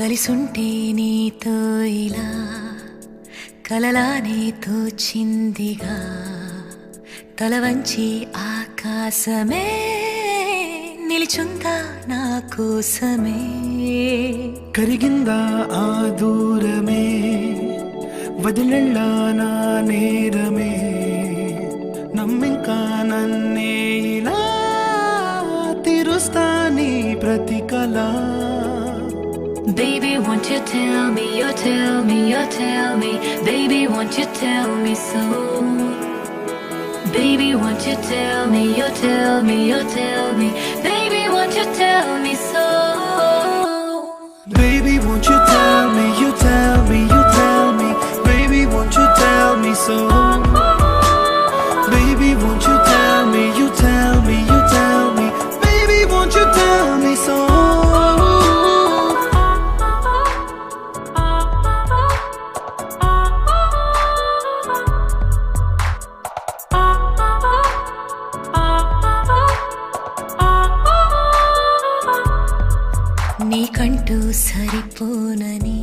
కలిసుంటే నీతో ఇలా కలలానే తోచిందిగా తల వంచి ఆకాశమే నిలిచుందా నా కోసమే కరిగిందా ఆ దూరమే వదిలెళ్ళా నా నేరమే నమ్మింకా నన్నే ఇలా తీరుస్తా నీ ప్రతి కళ Baby, won't you tell me, you tell me, you tell me. Baby, won't you tell me so? Baby, won't you tell me, you tell me, you tell me. Baby, won't you tell me so? Baby, won't you tell me, you tell me, you tell me. Baby, won't you tell me so? Baby, won't you tell me, you tell me, you tell me. Baby, won't you tell me so? నీకంటూ సరిపోనని